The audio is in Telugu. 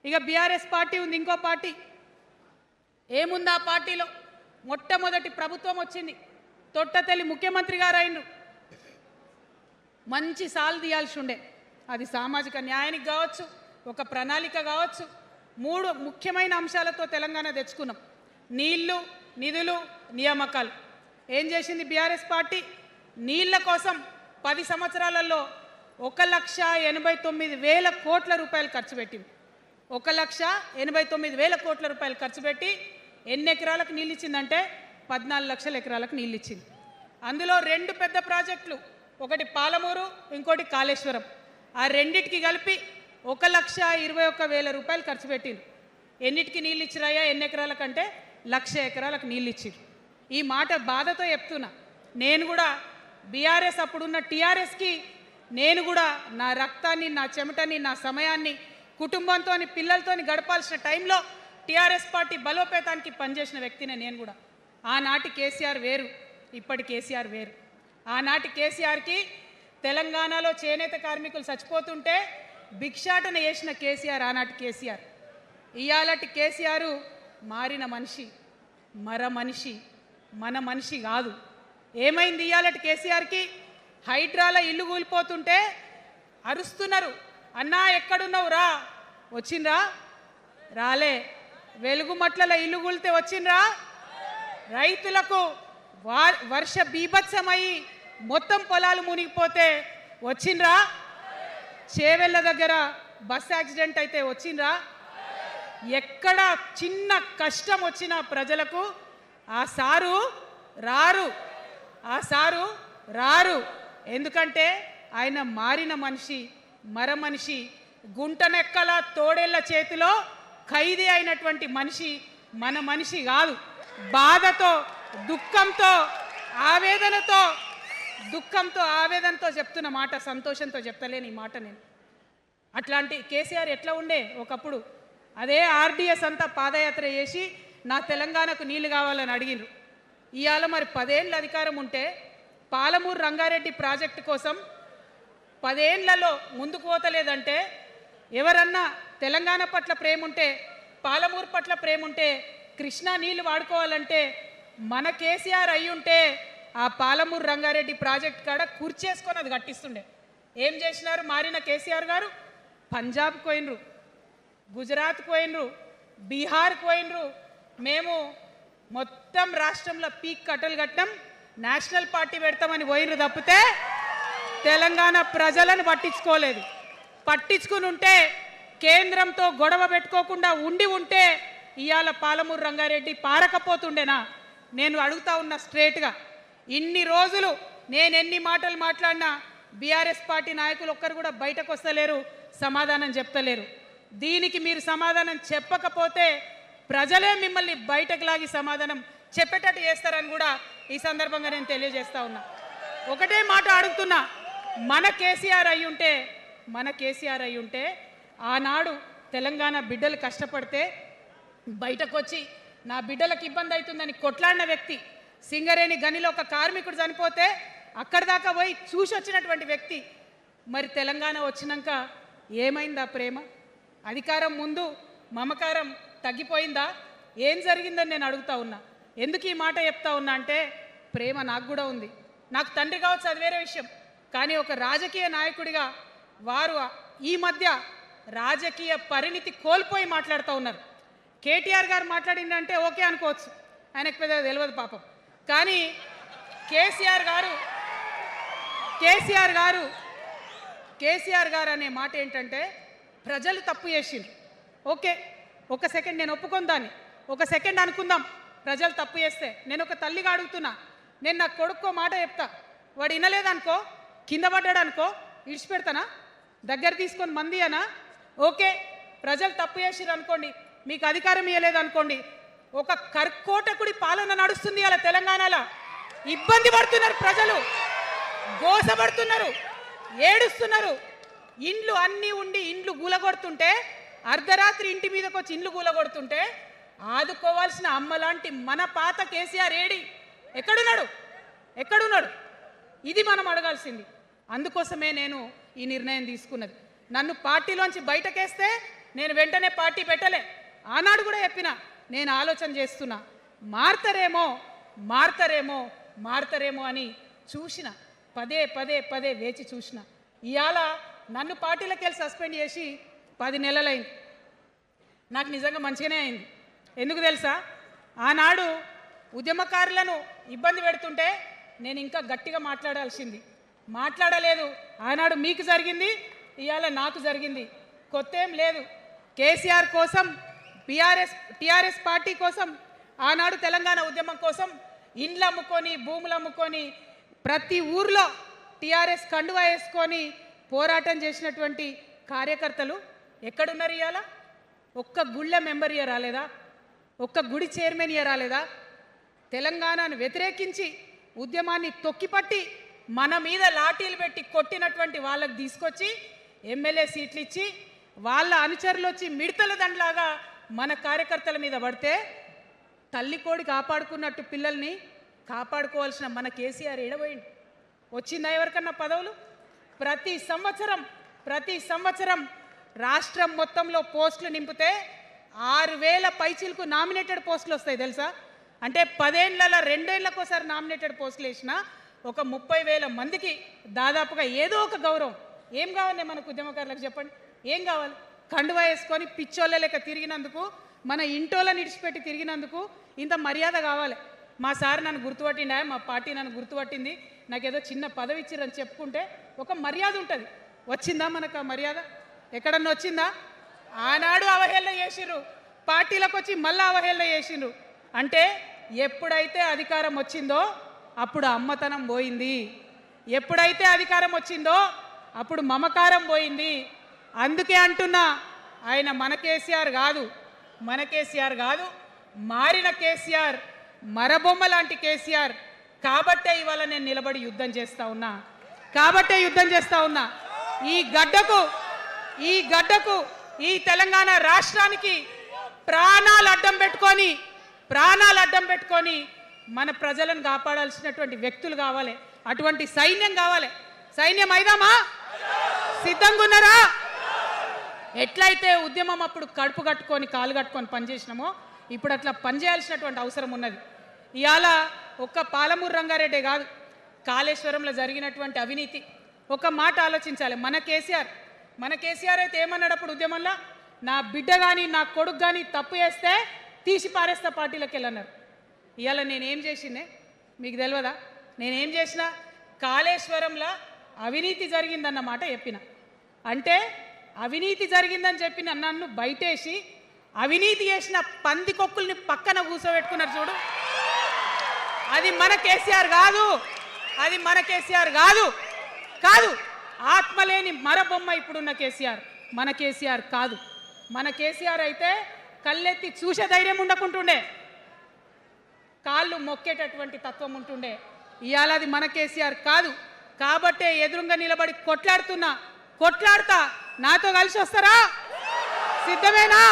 ఇక బీఆర్ఎస్ పార్టీ ఉంది, ఇంకో పార్టీ. ఏముంది ఆ పార్టీలో? మొట్టమొదటి ప్రభుత్వం వచ్చింది, తొట్టతల్లి ముఖ్యమంత్రి గారు అయినరు. మంచి సాలు తీయాల్సి ఉండే, అది సామాజిక న్యాయానికి కావచ్చు, ఒక ప్రణాళిక కావచ్చు. 3 ముఖ్యమైన అంశాలతో తెలంగాణ తెచ్చుకున్నాం: నీళ్లు, నిధులు, నియామకాలు. ఏం చేసింది బీఆర్ఎస్ పార్టీ? నీళ్ల కోసం 10 సంవత్సరాలలో 1,89,000 కోట్ల రూపాయలు ఖర్చు పెట్టింది. 1,89,000 కోట్ల రూపాయలు ఖర్చు పెట్టి ఎన్ని ఎకరాలకు నీళ్ళు ఇచ్చిందంటే 14 లక్షల ఎకరాలకు నీళ్ళు ఇచ్చింది. అందులో 2 పెద్ద ప్రాజెక్టులు, ఒకటి పాలమూరు, ఇంకోటి కాళేశ్వరం. ఆ రెండిటికి కలిపి 1,21,000 రూపాయలు ఖర్చు పెట్టింది. ఎన్నిటికి నీళ్ళు ఇచ్చిరాయా? ఎన్ని ఎకరాలకంటే 1,00,000 ఎకరాలకు నీళ్ళు ఇచ్చిరు. ఈ మాట బాధతో చెప్తున్నా. నేను కూడా బీఆర్ఎస్ అప్పుడున్న టీఆర్ఎస్కి నేను కూడా నా రక్తాన్ని, నా చెమటని, నా సమయాన్ని కుటుంబంతో, పిల్లలతో గడపాల్సిన టైంలో టీఆర్ఎస్ పార్టీ బలోపేతానికి పనిచేసిన వ్యక్తినే నేను కూడా. ఆనాటి కేసీఆర్ వేరు, ఇప్పటి కేసీఆర్ వేరు. ఆనాటి కేసీఆర్కి తెలంగాణలో చేనేత కార్మికులు చచ్చిపోతుంటే భిక్షాటన చేసిన కేసీఆర్ ఆనాటి కేసీఆర్. ఇయాలటి కేసీఆర్ మారిన మనిషి, మనిషి, మన మనిషి కాదు. ఏమైంది ఇయాలటి కేసీఆర్కి? హైడ్రాలో ఇల్లు కూలిపోతుంటే అరుస్తున్నారు, అన్నా ఎక్కడున్నావు రా, వచ్చిండ్రా? రాలే. వెలుగుమట్లలో ఇల్లు కూలితే వచ్చిండ్రా? రైతులకు వర్ష బీభత్సమయ్యి మొత్తం పొలాలు మునిగిపోతే వచ్చిండ్రా? చేవెళ్ళ దగ్గర బస్ యాక్సిడెంట్ అయితే వచ్చిండ్రా? ఎక్కడ చిన్న కష్టం వచ్చినా ప్రజలకు ఆ సారు రారు, ఆ సారు రారు. ఎందుకంటే ఆయన మారిన మనిషి, మనిషి, గుంటనెక్కల తోడేళ్ల చేతిలో ఖైదీ అయినటువంటి మనిషి, మన మనిషి కాదు. బాధతో, దుఃఖంతో, ఆవేదనతో చెప్తున్న మాట, సంతోషంతో చెప్తలేని ఈ మాట నేను. అట్లాంటి కేసీఆర్ ఎట్లా ఉండే ఒకప్పుడు? అదే ఆర్డీఎస్ అంతా పాదయాత్ర చేసి నా తెలంగాణకు నీళ్లు కావాలని అడిగినారు. ఇవాళ మరి 10 ఏళ్ళ అధికారం ఉంటే పాలమూరు రంగారెడ్డి ప్రాజెక్టు కోసం 10 ఏళ్లలో ముందుకు పోతలేదంటే, ఎవరన్నా తెలంగాణ పట్ల ప్రేమ ఉంటే, పాలమూరు పట్ల ప్రేమ ఉంటే, కృష్ణా నీళ్లు వాడుకోవాలంటే మన కేసీఆర్ అయి ఉంటే ఆ పాలమూరు రంగారెడ్డి ప్రాజెక్ట్ కాడ కూర్చేసుకొని అది కట్టిస్తుండే. ఏం చేసినారు మారిన కేసీఆర్ గారు? పంజాబ్కి పోయినరు, గుజరాత్కి పోయినరు, బీహార్కి పోయినరు. మేము మొత్తం రాష్ట్రంలో పీక్ కట్టలు కట్టాం, నేషనల్ పార్టీ పెడతామని పోయినరు తప్పితే తెలంగాణ ప్రజలను పట్టించుకోలేదు. పట్టించుకుని ఉంటే, కేంద్రంతో గొడవ పెట్టుకోకుండా ఉంటే ఇవాళ పాలమూరు రంగారెడ్డి పారకపోతుండేనా? నేను అడుగుతా ఉన్నా స్ట్రేట్గా. ఇన్ని రోజులు నేను ఎన్ని మాటలు మాట్లాడినా బీఆర్ఎస్ పార్టీ నాయకులు ఒక్కరు కూడా బయటకు వస్తలేరు, సమాధానం చెప్తలేరు. దీనికి మీరు సమాధానం చెప్పకపోతే ప్రజలే మిమ్మల్ని బయటకు లాగి సమాధానం చెప్పేటట్టు చేస్తారని కూడా ఈ సందర్భంగా నేను తెలియజేస్తా ఉన్నా. ఒకటే మాట అడుగుతున్నా, మన కేసీఆర్ అయి ఉంటే ఆనాడు తెలంగాణ బిడ్డలు కష్టపడితే బయటకు వచ్చి నా బిడ్డలకు ఇబ్బంది అవుతుందని కొట్లాడిన వ్యక్తి, సింగరేణి గనిలో ఒక కార్మికుడు చనిపోతే అక్కడి దాకా పోయి చూసి వచ్చినటువంటి వ్యక్తి. మరి తెలంగాణ వచ్చినాక ఏమైందా ప్రేమ? అధికారం ముందు మమకారం తగ్గిపోయిందా? ఏం జరిగిందని నేను అడుగుతా ఉన్నా. ఎందుకు ఈ మాట చెప్తా ఉన్నా అంటే, ప్రేమ నాకు కూడా ఉంది. నాకు తండ్రి కావచ్చు, అది వేరే విషయం. కానీ ఒక రాజకీయ నాయకుడిగా వారు ఈ మధ్య రాజకీయ పరిణితి కోల్పోయి మాట్లాడుతూ ఉన్నారు. కేటీఆర్ గారు మాట్లాడిందంటే ఓకే అనుకోవచ్చు, ఆయనకు పెద్దగా తెలియదు పాపం. కానీ కేసీఆర్ గారు అనే మాట ఏంటంటే, ప్రజలు తప్పు చేసిండ్రు. ఓకే, ఒక సెకండ్ నేను ఒప్పుకొని దాన్ని, ఒక సెకండ్ అనుకుందాం. ప్రజలు తప్పు చేస్తే నేను ఒక తల్లిగా అడుగుతున్నా. నేను నా కొడుకో మాట చెప్తా, వాడు వినలేదనుకో, కింద పడ్డాడు అనుకో, ఇడిచిపెడతానా? దగ్గర తీసుకొని మంది అనా? ఓకే, ప్రజలు తప్పు చేసిర్రు అనుకోండి, మీకు అధికారం ఇవ్వలేదు అనుకోండి, ఒక కర్కోటకుడి పాలన నడుస్తుంది అలా తెలంగాణలో. ఇబ్బంది పడుతున్నారు ప్రజలు, గోసపడుతున్నారు, ఏడుస్తున్నారు. ఇండ్లు అన్నీ ఉండి ఇండ్లు గూలగొడుతుంటే, అర్ధరాత్రి ఇంటి మీదకి వచ్చి ఇండ్లు గూలగొడుతుంటే ఆదుకోవాల్సిన అమ్మలాంటి మన పాత కేసీఆర్ ఎక్కడున్నాడు? ఇది మనం అడగాల్సింది. అందుకోసమే నేను ఈ నిర్ణయం తీసుకున్నది. నన్ను పార్టీలోంచి బయటకేస్తే నేను వెంటనే పార్టీ పెట్టలే. ఆనాడు కూడా చెప్పిన నేను ఆలోచన చేస్తున్నా, మారతారేమో మారతారేమో మారతారేమో అని చూసిన, పదే పదే పదే వేచి చూసిన. ఇవాళ నన్ను పార్టీలోకి వెళ్ళి సస్పెండ్ చేసి 10 నెలలైంది. నాకు నిజంగా మంచిగానే అయింది. ఎందుకు తెలుసా? ఆనాడు ఉద్యమకారులను ఇబ్బంది పెడుతుంటే నేను ఇంకా గట్టిగా మాట్లాడలేదు. ఆనాడు మీకు జరిగింది, ఇవాళ నాకు జరిగింది. కొత్త ఏం లేదు. కేసీఆర్ కోసం, టీఆర్ఎస్ పార్టీ కోసం, ఆనాడు తెలంగాణ ఉద్యమం కోసం ఇండ్లు అమ్ముకొని, భూములు అమ్ముకొని, ప్రతి ఊర్లో టీఆర్ఎస్ కండువా వేసుకొని పోరాటం చేసినటువంటి కార్యకర్తలు ఎక్కడున్నారు ఇవాళ? ఒక్క గుళ్ళ మెంబర్ ఇయర్ రాలేదా? ఒక్క గుడి చైర్మన్ ఇయర్ రాలేదా? తెలంగాణను వ్యతిరేకించి ఉద్యమాన్ని తొక్కిపట్టి మన మీద లాఠీలు పెట్టి కొట్టినటువంటి వాళ్ళకి తీసుకొచ్చి ఎమ్మెల్యే సీట్లు ఇచ్చి వాళ్ళ అనుచరులు వచ్చి మిడతల దండలాగా మన కార్యకర్తల మీద పడితే తల్లి కోడి కాపాడుకున్నట్టు పిల్లల్ని కాపాడుకోవాల్సిన మన కేసీఆర్ ఏడబోయింది. వచ్చిందా ఎవరికన్నా పదవులు? ప్రతి సంవత్సరం రాష్ట్రం మొత్తంలో పోస్టులు నింపితే 6,000 పైచీలకు నామినేటెడ్ పోస్టులు వస్తాయి తెలుసా? అంటే 10 ఏళ్ళ 2 ఏళ్ళకోసారి నామినేటెడ్ పోస్టులు వేసిన ఒక 30,000 మందికి దాదాపుగా ఏదో ఒక గౌరవం. ఏం కావాలి మనకు ఉద్యమకారులకు చెప్పండి? ఏం కావాలి? కండువా వేసుకొని పిచ్చోళ్ళ లెక్క తిరిగినందుకు, మన ఇంటోళ్ళని విడిచిపెట్టి తిరిగినందుకు ఇంత మర్యాద కావాలి. మా సార్ నన్ను గుర్తుపట్టిండా, మా పార్టీ నన్ను గుర్తుపట్టింది, నాకేదో చిన్న పదవి ఇచ్చిరని చెప్పుకుంటే ఒక మర్యాద ఉంటుంది. వచ్చిందా మనకు ఆ మర్యాద? ఎక్కడన్నా వచ్చిందా? ఆనాడు అవహేళన చేసిర్రు, పార్టీలకు వచ్చి మళ్ళీ అవహేళన చేసిండ్రు. అంటే ఎప్పుడైతే అధికారం వచ్చిందో అప్పుడు అమ్మతనం పోయింది, ఎప్పుడైతే అధికారం వచ్చిందో అప్పుడు మమకారం పోయింది. అందుకే అంటున్నా, ఆయన మన కేసీఆర్ కాదు, మారిన కేసీఆర్, మరబొమ్మ లాంటి కేసీఆర్. కాబట్టే ఇవాళ నేను నిలబడి యుద్ధం చేస్తా ఉన్నా. ఈ గడ్డకు ఈ తెలంగాణ రాష్ట్రానికి ప్రాణాలు అడ్డం పెట్టుకొని మన ప్రజలను కాపాడాల్సినటువంటి వ్యక్తులు కావాలి. అటువంటి సైన్యం కావాలి. సైన్యం అయిదామా? సిద్ధంగా ఉన్నారా? ఎట్లయితే ఉద్యమం అప్పుడు కడుపు కట్టుకొని కాలు కట్టుకొని పనిచేసినామో ఇప్పుడు అట్లా పనిచేయాల్సినటువంటి అవసరం ఉన్నది. ఇవాళ ఒక్క పాలమూరు రంగారెడ్డే కాదు, కాళేశ్వరంలో జరిగినటువంటి అవినీతి ఒక మాట ఆలోచించాలి. మన కేసీఆర్ అయితే ఏమన్నాడు అప్పుడు ఉద్యమంలో? నా బిడ్డ కానీ నా కొడుకు కానీ తప్పు చేస్తే తీసి పారేస్తా పార్టీలోకి వెళ్ళన్నారు. ఇవాళ నేనేం చేసిందే మీకు తెలియదా? నేనేం చేసిన? కాళేశ్వరంలో అవినీతి జరిగిందన్న మాట చెప్పిన. అంటే అవినీతి జరిగిందని చెప్పిన నన్ను బయటేసి అవినీతి చేసిన పందికొక్కుల్ని పక్కన కూర్చోబెట్టుకున్నారు చూడు. అది మన కేసీఆర్ కాదు. ఆత్మలేని మరబొమ్మ ఇప్పుడున్న కేసీఆర్ మన కేసీఆర్ కాదు. మన కేసీఆర్ అయితే కళ్ళెత్తి చూసే ధైర్యం ఉండకుంటుండే, కాళ్ళు మొక్కేటటువంటి తత్వం ఉంటుండే. ఇవాళ అది మన కేసీఆర్ కాదు. కాబట్టే ఎదురుగా నిలబడి కొట్లాడుతా. నాతో కలిసి వస్తారా? సిద్ధమేనా?